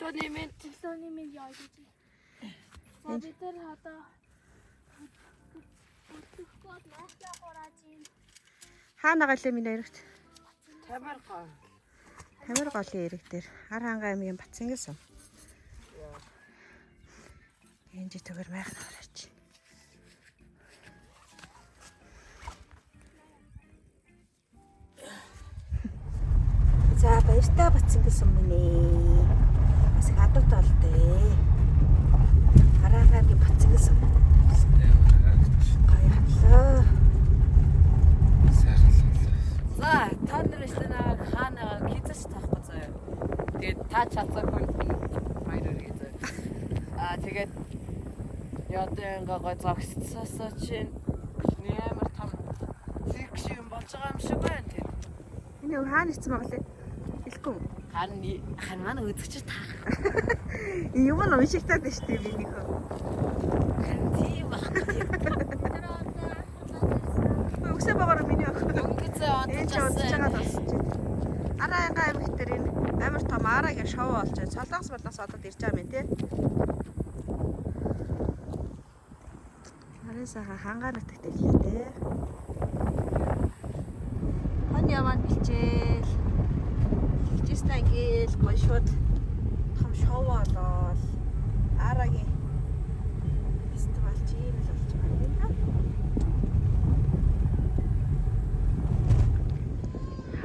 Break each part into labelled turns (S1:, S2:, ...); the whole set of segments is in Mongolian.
S1: Өглөөний минь яа гэж. За бид нар одоо өтгөхөд наашаа гураж юм.
S2: Хаана галээ минь эрэгт?
S3: Тамар гоо.
S2: Тамир голын эрэг дээр Хар ханга аймгийн Батцангис юм. Энд жигээр майхан хараач. За баяртай Батцангис юм минь. Бас их адав талтай. Хар ханга аймгийн Батцангис юм. Баярлалаа.
S3: За та нар эснээ хаанаа хийцэж таахгүй заяа. Тэгээд та чадсаахгүй баяр үргэлээ. Тэгээд ядэнгаа гой загсцаасаа чинь нэмэр том зэг шиг болж байгаа юм шиг байна тийм.
S2: Энэ хаана ицсэн байгаа лээ? Хэлэхгүй.
S3: Хаана үзэж таах.
S2: Юм нь уншигтаад байна шүү дээ би нэг.
S3: Тийм баг.
S2: Үгсээ багаараа миний ах.
S3: Өнгөцөө онцчихсан.
S2: Араа ханга аймагт дээр энэ амар том араагийн шоу болж байна. Солонгос болоос одод ирж байгаа юм тий. Арайсаа хангаа нутагт ирлээ тий. Хань яваад бэлчээл. Хичээстэй ингээл гоё шууд том шоу болоод араагийн фестивал чинь л болж байгаа юм да.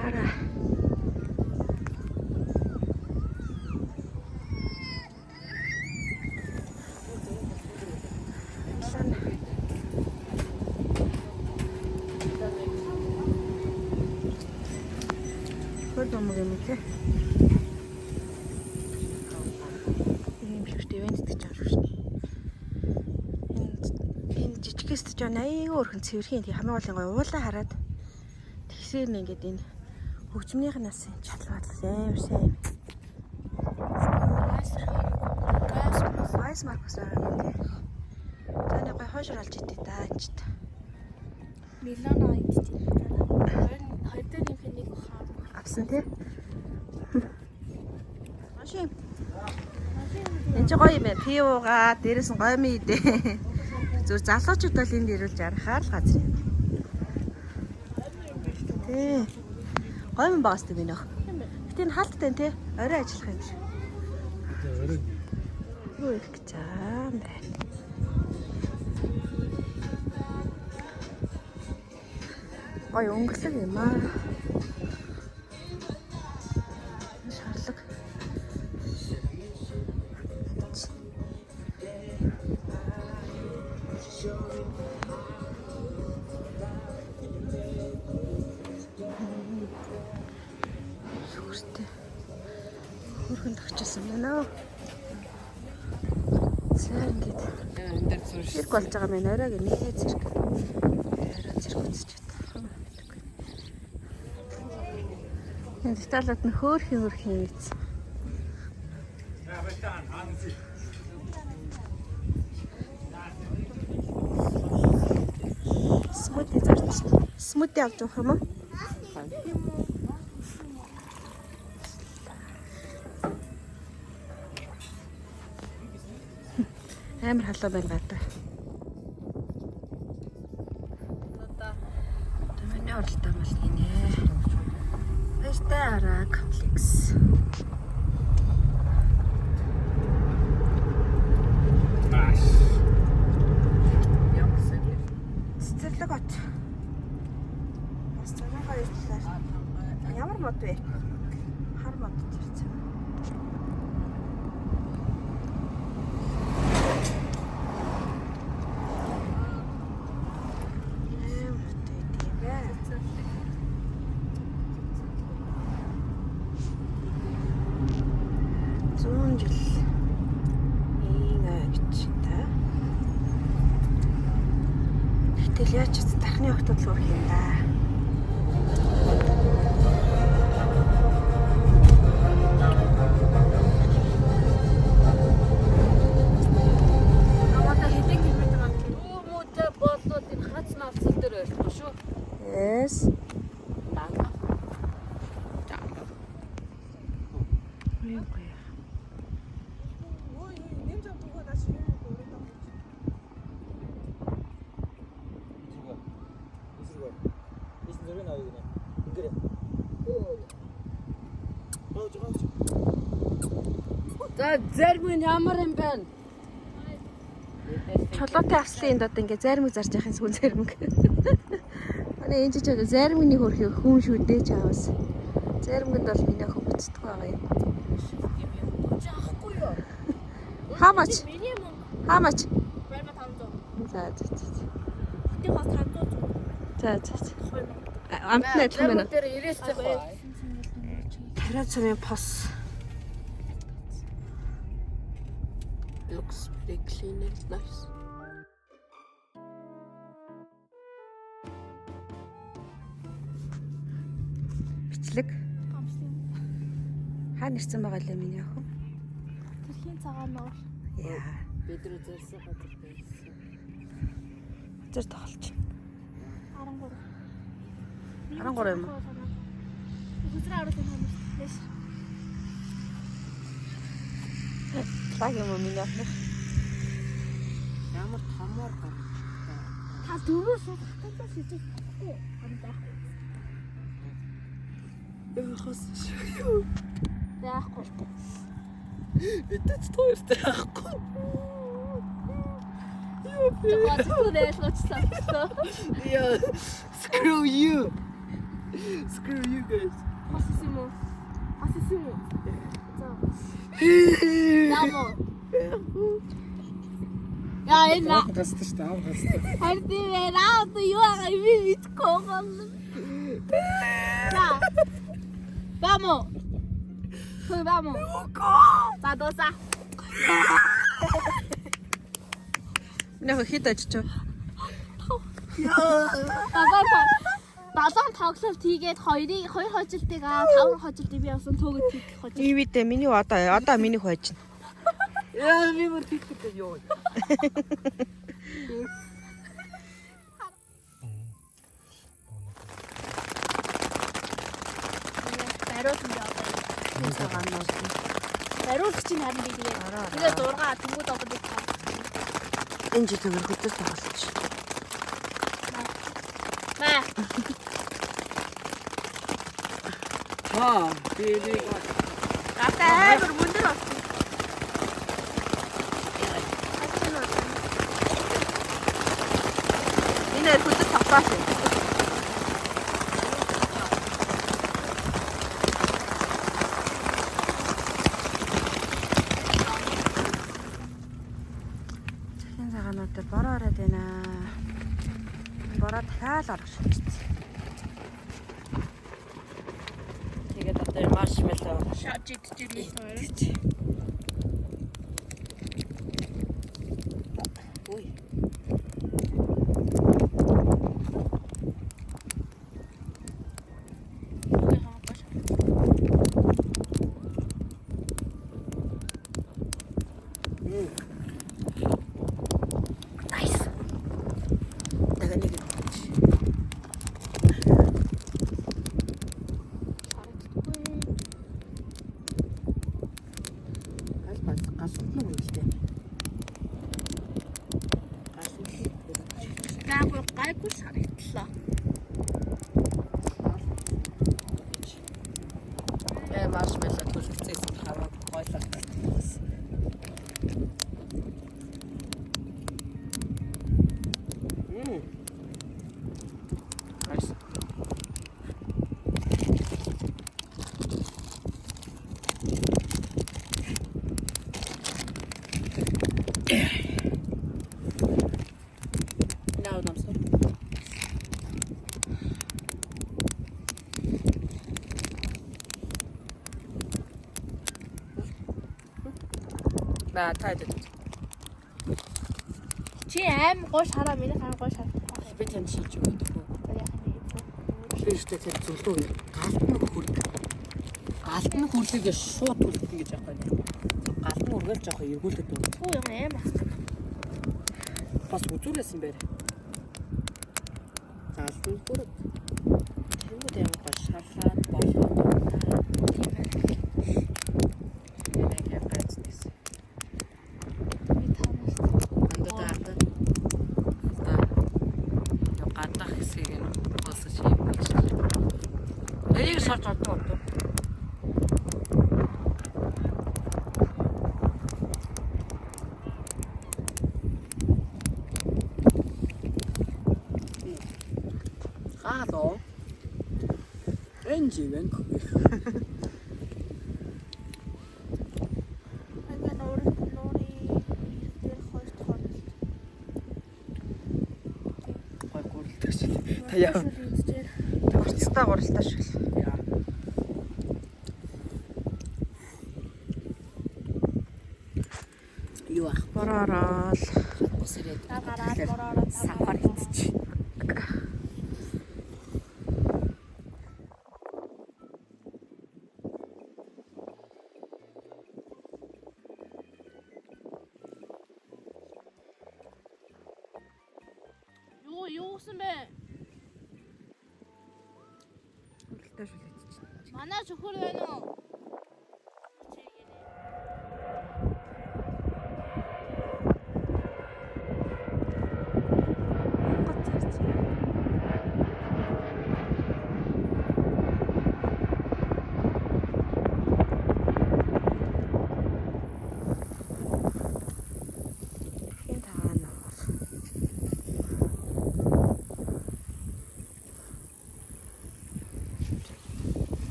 S2: Араа юм тий. Ийм шүрт ивент гэж байгаа шүү дээ. Энэ жижигээс ч аяйг өөрхөн цэвэрхийн хамгийн гол гоё уулаа хараад тэгсээр нь ингээд энэ хөгжмөнийхнээс чадвал амар сайн. Вайс маркс байгаа юм тий. За нэг гоё хойшор олж идэв та анчт.
S1: Милано идчихсэн. Хоёртой нэмэх нэг ухаан.
S2: Авсан тий. Машин. Энд ч гоё юм байна. Пивуугаа дээрээс нь гомь идэ. Зүр залуучууд бол энд ирүүлж арахаар л газар юм. Тий. Гомь байгаас тэ минь ах. Гэтэ энэ хаалттай тий. Орой ажиллах юм шиг.
S4: Орой.
S2: Юу их гэж аа байна. Гоё өнгөлөг юм аа. Шарлаг. Сүртэй. Хөрхөн тагчсан байна. Сайн ингээд.
S3: Энэ дээр зүрх.
S2: Зэрэг болж байгаа мэн оройг нээ зэрэг. Орой зэрэг үзэж байна. Энэ деталууд нь хөөрхийн ийц. Смути зарч. Смути авч явах юм уу? Амар халуун байна гадаа. Одоо миний оролтоо мал гинэ. Баяртай араа комплекс.
S4: Маш.
S3: Ямсан.
S2: Цэцэрлэг бат. Бас цанаага ирлээ. Ямар мод вэ? Хар мод зэрэг. Тэгэл яаж ч тархны охтод л өрх юм да.
S3: Намайг хэдийн километр маань муутай болоод энэ хац навцал дээр байлгүй шүү.
S2: Yes.
S3: Данга.
S2: Юу гоё.
S3: За зарим нь ямар юм бэ?
S2: Чулуутай авслын одоо ингээ заримыг зарж яхахын сүн заримыг. Манай энэ ч заримны хөрхий хүн шүү дээ чаавас. Заримгэнд бол миний охин буцдаг байгаа юм.
S1: Жаахгүй юу?
S2: How much?
S1: Минимум
S2: How much?
S1: 500.
S2: За.
S1: Тэг бас 500.
S2: За. Амтны адилхан байна.
S3: Тэр 90-тэй бай.
S2: Тарай цамын пос.
S3: Looks very clean and nice.
S2: Бичлэг. Хаа нэрсэн байгаа лээ миний охин?
S1: Тэрхийн цагаан нуур.
S2: Яа.
S3: Бид рүү зэрсэн газар байсан.
S2: Зэр тоглож.
S1: 13.
S2: 13 юм уу?
S1: Хүзрээ аваад байна. Тэш.
S2: Баг юм уу миний охин?
S3: Ямар томор гарч.
S1: Та дөрөв суудахтаа шижиж чадахгүй. Амдаа.
S3: Хос шүү.
S1: Яахгүй.
S3: Битэц тоортой яахгүй.
S1: Тэгвэл нэлгоцсон.
S3: Yeah. Screw you. Screw you guys.
S1: Асисимо. За. Ямо. Яа энэ.
S4: Гастаж таа гастаж.
S1: Харди вераа одоо юу аа би мэдгүй гол. За. Vamos. Thôi vamos. За дууса.
S2: Нөх хэд очиж.
S1: Далайн тоглолт хийгээд хоёр хожилтыг 5 хожилтыг би явсан төөгөд хийх хожил.
S2: Ивэдэ миний одоо миний хойж.
S3: Яа би мөр хийхдээ ёо.
S1: Бариулсан жаа.
S2: Энэ цагаан нуур.
S1: Бариулах чинь харин би тэгээ 6 тэнгууд обод таа.
S2: Энэ жигээр хөтөс тоглож.
S1: Маа.
S3: Би
S1: Гата амар мөндөр болсон.
S2: Энэ хөтөс тоглож. Цагаануудад бороо ороод байна. Бороо дахиад орох шин. Тэгээд одоо маршмеллоу
S1: Шаж идчихлээ хоёр.
S2: Ой. Nice. Дагныг.
S1: Гайгүй санагдлаа.
S3: маршмеллоу төлөвцөөсөн хаваа гойлоо. Nice. Now I'm sorry. На таад.
S1: Чи аим гоо шараа миний хаа гоо шараа.
S3: Би тань шийдэж өгөх. Тэштэй тэр зөвлөө галт нь хүрлийг шууд төлөх гэж байгаа юм. Галт нь үргэлж жоохон эргүүлээд өгөх.
S1: Хөө юм аим бас.
S3: Бас үзүүлсэн байх. Галт нь бүр тэнд юм ба шалаад болоо. gì bên không
S1: Anga Nori дээр хоёр тохиолдол.
S3: khỏi cùi thay giờ
S2: Урцтай гуралтай шүл.
S3: юу ах
S2: Боророл.
S3: бос ирээд
S1: Гараад бороо
S3: сафар хийчих.
S1: Юу гэсэн бэ?
S2: Уралтай шүл хийчих.
S1: Манай чөхөр байна уу?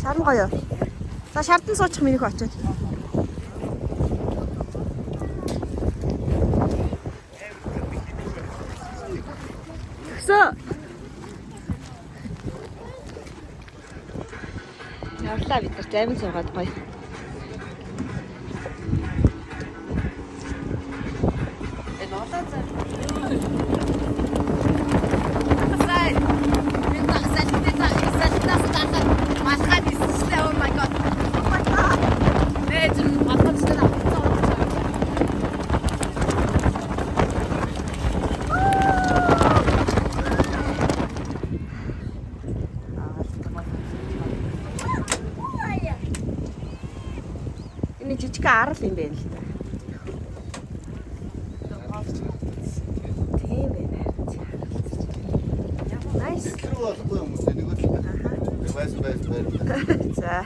S2: Шарн гоё. За шардан суучих минийх очиод. Тэгсээ. Явлаа бид нар зарим суугаад гоё.
S3: Энэ олон зай. Сай. Бид тасалтаас гадаа малхад ирсэнтэй oh my god. Oh my god. Нэж малхад ирсэн аа.
S2: Энэ жижиг арал юм байна л та. Тийм байна. Nice.
S5: болохгүй юм уу нэг л. Байс.
S2: За.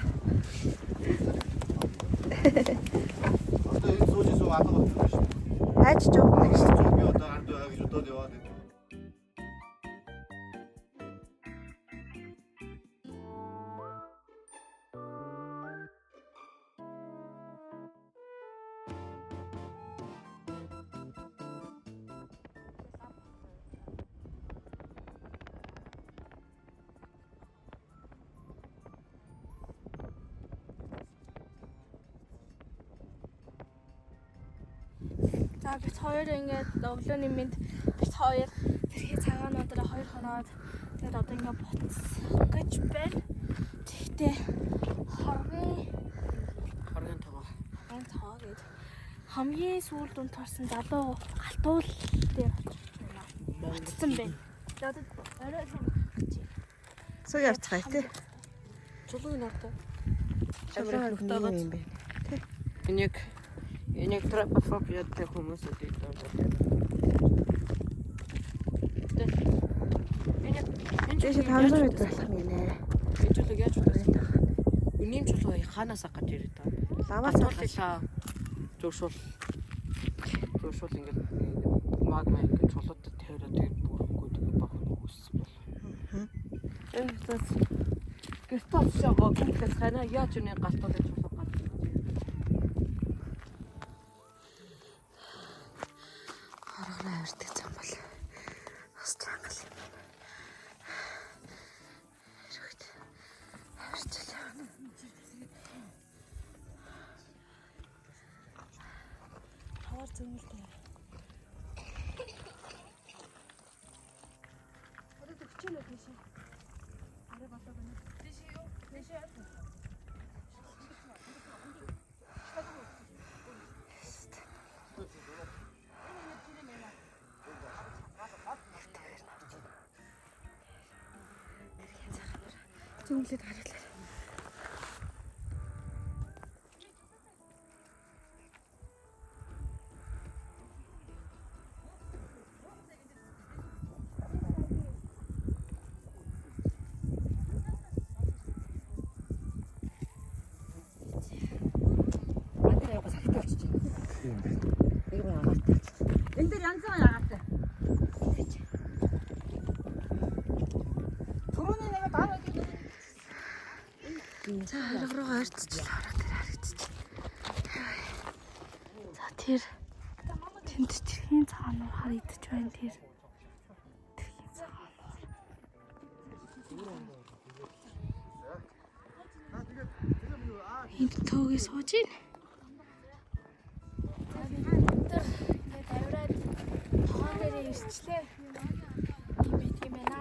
S5: Одоо энэ сууж суу алга болчихсон шүү.
S2: Хайж жоо.
S5: Би одоо ард байгаа гэж бодоод яваад байна.
S1: За бид хоёр ингээд өглөөний мэд бид хоёр тэрхий цагаануудаараа хоёр хоноод тэгээд одоо ингээд буцах гэж байна. Тэгтээ
S3: Хоргийн тоо.
S1: гээд хамгийн сүүлд унтарсан залуу галтуул дээр очсон байна. Тэгээд орой гэж.
S2: Суу явцгаая тий.
S3: Чулуу наатай.
S2: Шавраг юм байна.
S3: Энийг тропофобиатай хүмүүсүүд идэх.
S2: Дэше 500 хэд болох юм нэ.
S3: Энэ чулууг яаж удаа? Үнийн чулуу хаанаас гаж ирээд та?
S2: Лаваас
S3: Асуултаа зөвшөөр ингээд магма ингээд чулуудад тавиад тэгээд бүрхгүй тэгээд бахна үссэн бол. Энэ бас гэртээ шого гинтээс хана яаж үнэ галтуулж чулуу гад.
S2: Харагнаа авирдаг зам бол. Бас чангал юм байна. Хэрэгт. Авирчлаа.
S1: Хавар зөмөлтэй. Орой төгчөөлөө тийш. Арай болоо байна. Тийш юу? Тийш яа.
S2: Зөмлөд харилаа. янзаа яагаад. Түрүүний нэг дараа гэдэг.
S1: За арга руу ойртчихлаа. За тэр тэнд тэрхийн цагаанаар харагдаж байна тэр. Тэрхийн цагаанаар. Энд төөгээ сууж байна. Тэр ингээд авираад тоон дээр ирчлээ. Юм бит юм байна.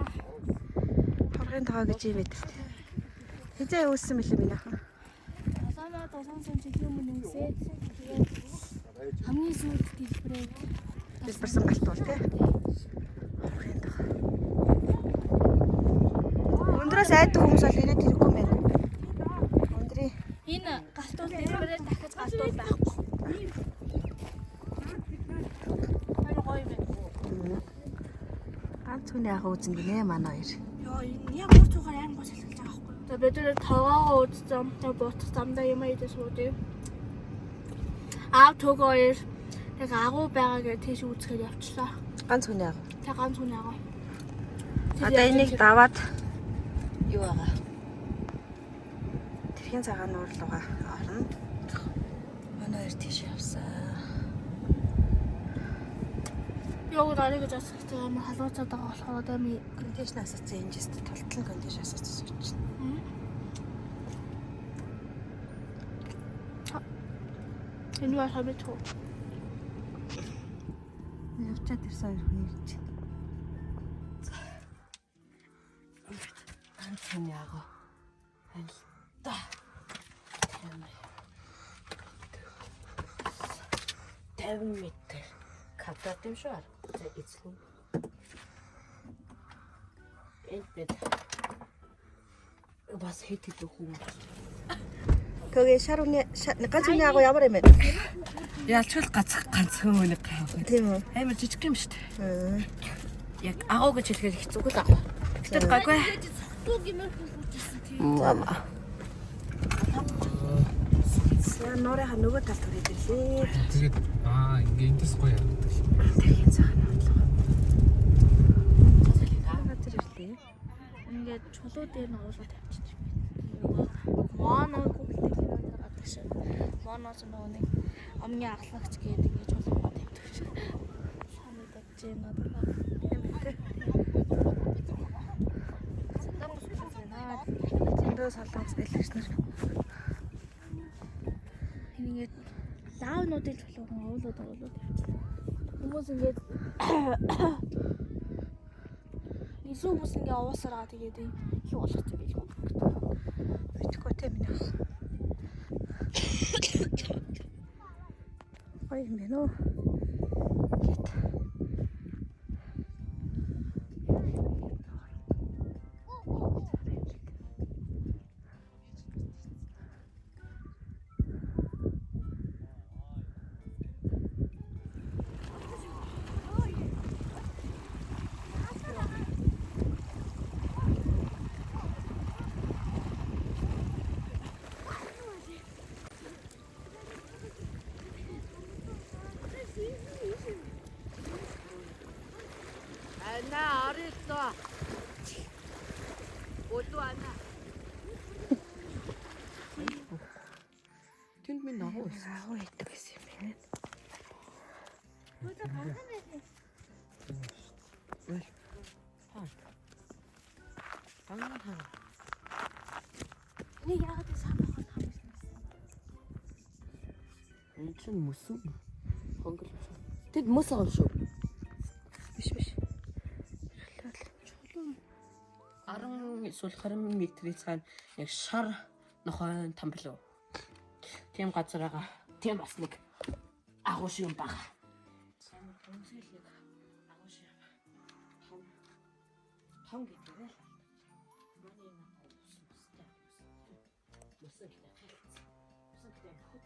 S2: Хоргийн тоо гэж юм байдаг. Хизээ үүссэн мэлээ минь ахаа.
S1: Долоон жилийн өмнө үсээд тэгээд хамгийн сүүлд дэлбэрээд
S2: Дэлбэрсэн галтуул тий. Хоргийн тоо. Өндрөөс айдаг хүмүүс бол ирээд ирэхгүй юм байна. Өндрий.
S1: энэ галтуул дэлбэрээд дахиж галтуул байхгүй. Гоё байна.
S2: Ганц хүний ага үзэн гинэ манай хоёр.
S1: Йоо энэ яг өөр цугаар айн гоо салхилж байгаа байхгүй. За бид нэр тоогоо үзсэн. Тэг буутах замдаа юм ийдэ суудъя. Аав төгөөр яг агуу байгаагээ тийш үзэхээр явчлаа.
S2: Ганц хүний ага.
S1: Тэг ганц хүний агуу.
S2: Одоо энийг даваад юу байгаа? Тэрхийн цагаан нуурлуугаа орно. Манай хоёр тийш явсан.
S1: Йоо дарыг гэж асуух амар халууцаад байгаа болохоор дами
S2: Кондишн асуусан энэ жист толтол кондиш асуусан гэж чинь.
S1: энэ юу хавь тоо.
S2: Явчаад ирсэн хоёр хүн ирж байна. Ганц хүний ага. Аль та. 50 метр. Квадрат юм шүү. За эцлэн. Энтэд бас хэд хэд хүн. Төгөө шарууны ганц хүний агуу ямар юм бэ?
S3: Ялчвал ганц хүн нэг гав.
S2: Тийм үү?
S3: Амар жижиг юм шүү дээ. Яг агуу гэж хэлэхээр хэцүү гэл агуу. Тэгтээ гайгүй.
S2: Мама. Яа нөрөөр нөгөө талд хүрээд ирлээ.
S4: Тэгээд ингээ эндээс гоё харагддаг шин.
S2: Тэрхийн цагаан орлоо. Газар ирлээ.
S1: Ингээд чулуу дээр нь оруулаад тавьчих. Моно гүйлтэй кино дээр гадаг шиг. Моноос нөгөө нэг амны ахлагч гэдэг ингээд чулуу тавьдаг шиг. Санагдаж байна надад.
S2: Зөндөө солонгос дэлгэрч нар.
S1: Ингээд лаунуудын чулуухан оруулаад тавьчих. Хүмүүс ингээд Нисүү хүмүүс ингээ уусараа тэгээд юу болох юм бэ?
S2: Битгүй тийм нэ. Ой минь оо.
S3: 나 어렸어. 옷도 안 나. Тэнд минь агуу байсан.
S2: Агуу идэх гэсэн юм байна.
S1: Нэг яагаад вэ саамахад хамсан.
S3: Энэ чинь мөсөн. Хонгол. Тэд мөс байгаа шүү.
S2: Биш.
S3: 10 эсвэл 20 метрийн цаана яг шар нохойн там билүү. Тийм газар байгаа. Тийм бас нэг агуу шиг юм бага. Том гэдэг л. Мөсөн гэдэг хэлц. Мөсөн гэдэг хөт.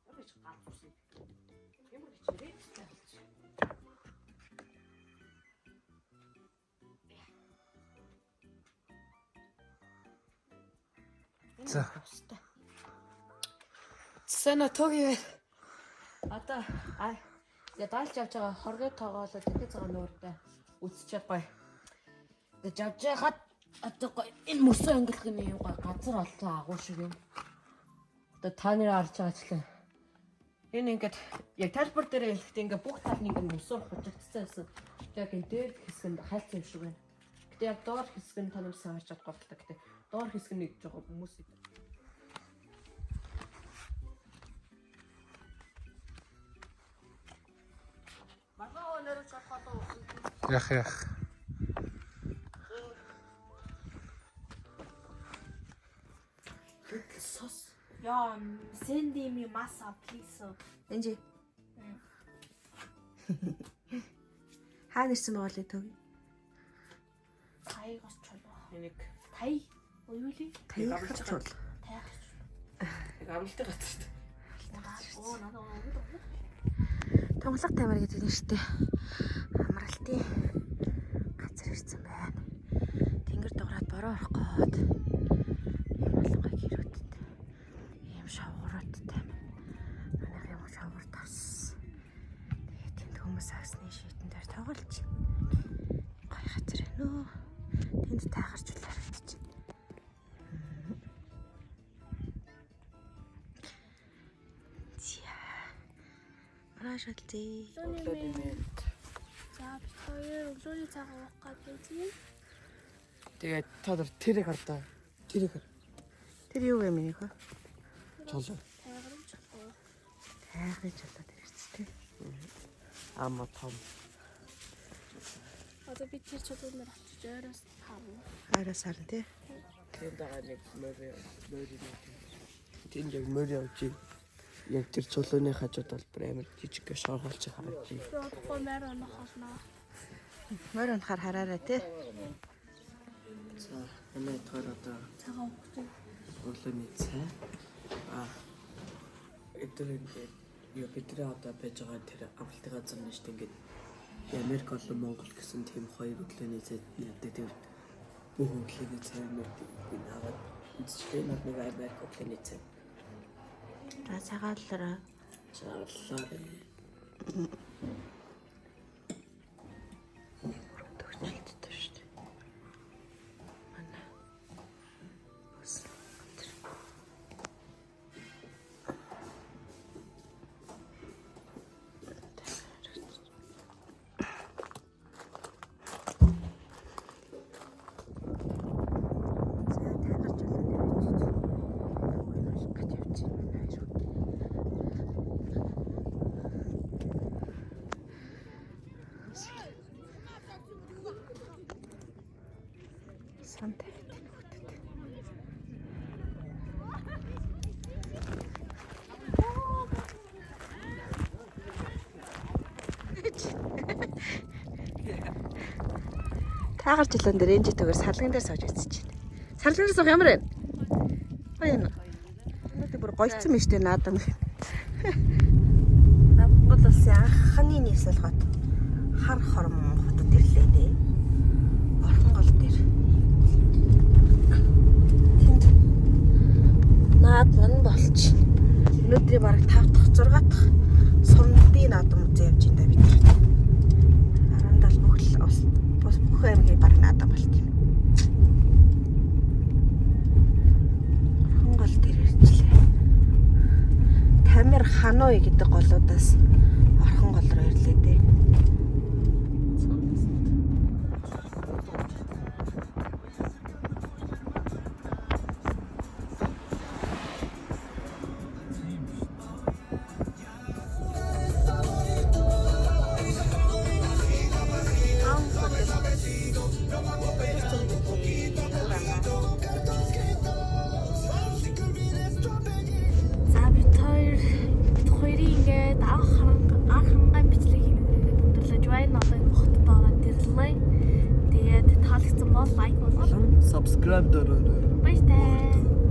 S3: Орж гацсан. Ямар ч хэрэг хэлц.
S4: За.
S3: Сайн төгөө. Одоо я даалж явж байгаа хоргой тоогоолоо тэтгэж байгаа нууртай үсчихэд гоё. Тэгэж явж байхад одоо гоё энэ мөсөө өнгөлгөний юм гоё газар олцоо агуу шиг юм. Одоо та нэр харж байгаачлаа. Энэ ингээд яг тайлбар дээр хэлэхдээ ингээд бүх тал нь ингээд мөсөөр хужигдсан байсан. Яг энэ дээр хэсгэнд хайлтсан юм шиг байна. Гэтэ яг доор хэсэг нь та нарт харж чадахгүй байна. Гэтэ доор хэсэг нь жоохон хүмүүс идэв.
S4: Ях.
S1: Сос. Ja, send mir massa, please.
S2: Энжи. Хаа нэрсэн байгаа лээ төг?
S1: Тайгаас чулуу.
S3: Энийг
S1: Тай. Юу лээ?
S2: Тайгаас чул.
S1: Тайгаас.
S3: яг амралтын газар шүү дээ.
S1: Оо, надад өгөөд.
S2: Тонглог тамир гэдэг нь шүү дээ. Амралтын газар ирсэн байна. Тэнгэр дуграад бороо орох гээд юм болгоо гэрүүдэд. Ийм шавгууруудтай. Манайх юм шавгуур тас. Тэгээд тэнд хүмүүс агсны шийтэн дээр тоглож. Гой газар байна уу? Тэнд тайгарч үлээр гэж. Рашалти.
S1: За, бид хоёр өглөөний цагаан уух гэж байна.
S3: Тэгээд та нар тэрийг хардаа. Тэрийг хар.
S2: Тэр юу юм бэ?
S3: Чулуу.
S1: Тайгарын чулуу.
S2: Тайгарын чулуу тэр ирцтэй.
S3: Ама том.
S1: Одоо бид тэр чулуунаар очиж ойроос харна.
S2: Араас харна тий.
S3: Тэнд байгаа нэг мөрөө. Тэнд яг мөрөө явж байна. Яг тэр чулууны хажууд бол бүр амар жижиг шор холч харагдаж байна.
S1: Родгоо мэр онохолно.
S2: Мөр унахаар хараарай тий.
S3: За, энэ тоор одоо
S1: Цагаан уух.
S3: өглөөний цай. Эдгээр ингээд юу бидний одоо байж байгаа тэр амралтын газар нь шүү дээ ингээд Америк болон Монгол гэсэн тийм хоёр өглөөний цай надад тэр бүх өглөөний цай нэг аваад үзчихээ нэг Америк өглөөний цай.
S2: За цагааллаараа.
S3: Цагааллаа.
S2: Төгсөлттэй шүү дээ. Манай. Бас. Сантай хүүхдэд. Таагаар жилэн дээр энэ житгээр салган дээр сууж үзэж байна. Салган дээр суух ямар вэ? Гоё юм. Өнөөдөр бүр гойцсон мэт дээ наадам. Монгол улсын анхны нийслэлгот хар хором хотод ирлээ дээ. Орхон гол дээр. Тэнд наадам болч. Өнөөдрийн бараг 5 дахь 6 дахь сумдын наадам үзээ явж байна бид нар. 17 бүх бүх аймгийн бараг наадам болт юм. Орхон гол дээр ирчлээ. Тамир Ханой гэдэг голуудаас орхон гол руу ирлээ дээ.
S1: За бид хоёрын ингээд анх хангай бичлэг хийгээд өндөрлөж байна. Одоо энэ хотод ороод ирлээ. Тэгээд таалагдсан бол лайк болон
S3: Subscribe дөрөв.
S1: баяртай.